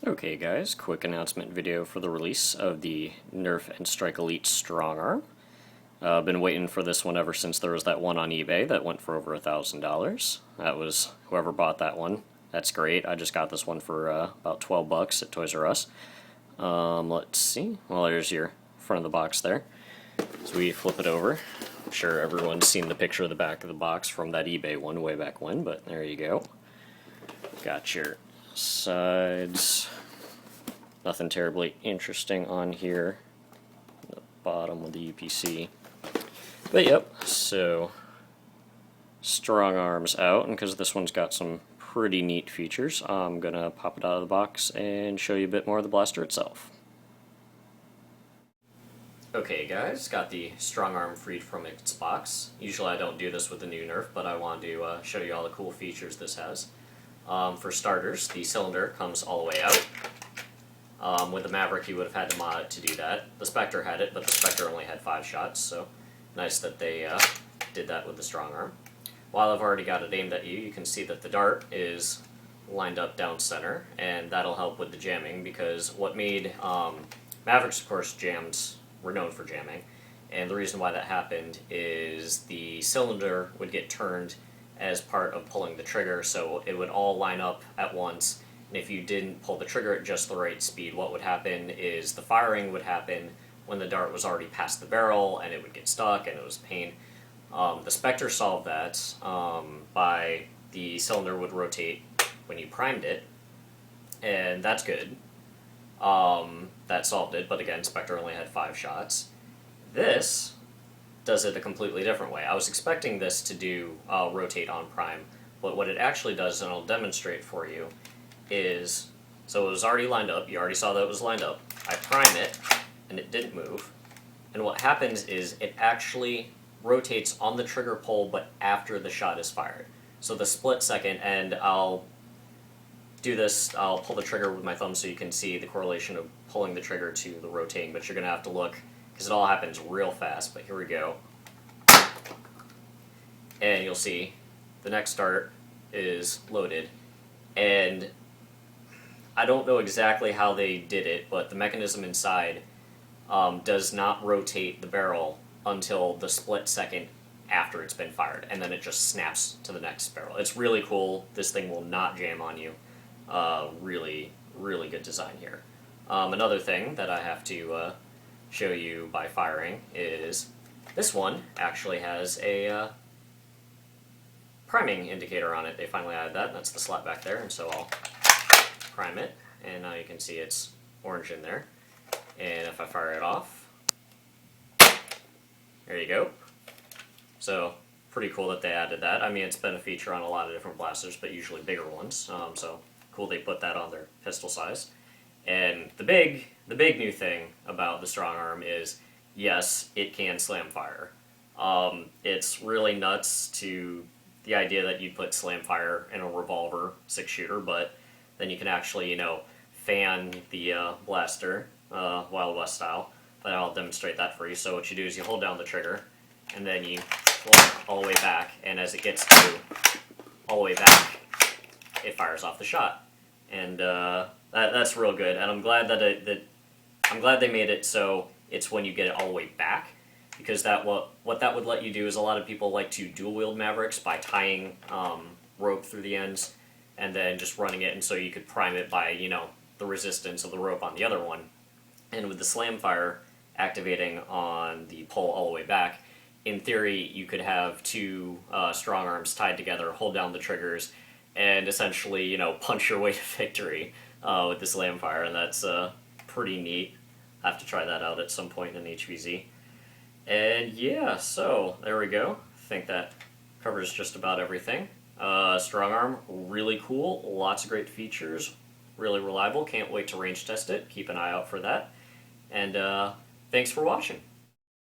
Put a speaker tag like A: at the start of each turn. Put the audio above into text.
A: Okay guys, quick announcement video for the release of the Nerf N-Strike Elite Strongarm. I've been waiting for this one ever since there was that one on eBay that went for over $1,000. That was whoever bought that one. That's great. I just got this one for about 12 bucks at Toys R Us. Let's see. Well, there's your front of the box there. So we flip it over. I'm sure everyone's seen the picture of the back of the box from that eBay one way back when, but there you go. Got your sides. Nothing terribly interesting on here. The bottom of the UPC. But yep, so strong arms out, and because this one's got some pretty neat features, I'm gonna pop it out of the box and show you a bit more of the blaster itself. Okay guys, got the strong arm freed from its box. Usually I don't do this with the new Nerf, but I wanted to show you all the cool features this has. For starters, the cylinder comes all the way out. With the Maverick you would have had to mod it to do that. The Spectre had it, but the Spectre only had 5 shots, so nice that they did that with the strong arm. While I've already got it aimed at you, you can see that the dart is lined up down center, and that'll help with the jamming, because what made Mavericks, of course, were known for jamming, and the reason why that happened is the cylinder would get turned as part of pulling the trigger, so it would all line up at once, and if you didn't pull the trigger at just the right speed, what would happen is the firing would happen when the dart was already past the barrel, and it would get stuck, and it was a pain. The Spectre solved that by the cylinder would rotate when you primed it, and that's good. That solved it, but again, Spectre only had 5 shots. This does it a completely different way. I was expecting this to do rotate on prime, but what it actually does, and I'll demonstrate for you, is, so it was already lined up, you already saw that it was lined up, I prime it, and it didn't move, and what happens is it actually rotates on the trigger pull, but after the shot is fired. So the split second, and I'll do this, I'll pull the trigger with my thumb so you can see the correlation of pulling the trigger to the rotating, but you're going to have to look, because it all happens real fast, but here we go. And you'll see the next dart is loaded, and I don't know exactly how they did it, but the mechanism inside does not rotate the barrel until the split second after it's been fired, and then it just snaps to the next barrel. It's really cool. This thing will not jam on you. Really, really good design here. Another thing that I have to show you by firing is this one actually has a priming indicator on it. They finally added that, and that's the slot back there, and so I'll prime it, and now you can see it's orange in there. And if I fire it off, there you go. So pretty cool that they added that. I mean, it's been a feature on a lot of different blasters, but usually bigger ones. So cool they put that on their pistol size. And the big new thing about the strong arm is, yes, it can slam fire. It's really nuts to the idea that you put slam fire in a revolver 6-shooter, but then you can actually, fan the blaster Wild West style. But I'll demonstrate that for you. So what you do is you hold down the trigger, and then you pull it all the way back, and as it gets to all the way back, it fires off the shot. And that's real good. And I'm glad that they made it so it's when you get it all the way back, because what that would let you do is a lot of people like to dual wield Mavericks by tying rope through the ends and then just running it, and so you could prime it by the resistance of the rope on the other one. And with the slam fire activating on the pull all the way back, in theory you could have 2 strong arms tied together, hold down the triggers, and essentially punch your way to victory with the slam fire, and that's pretty neat. I have to try that out at some point in HVZ. And yeah, so there we go. I think that covers just about everything. Strong arm, really cool, lots of great features, really reliable. Can't wait to range test it. Keep an eye out for that. And thanks for watching.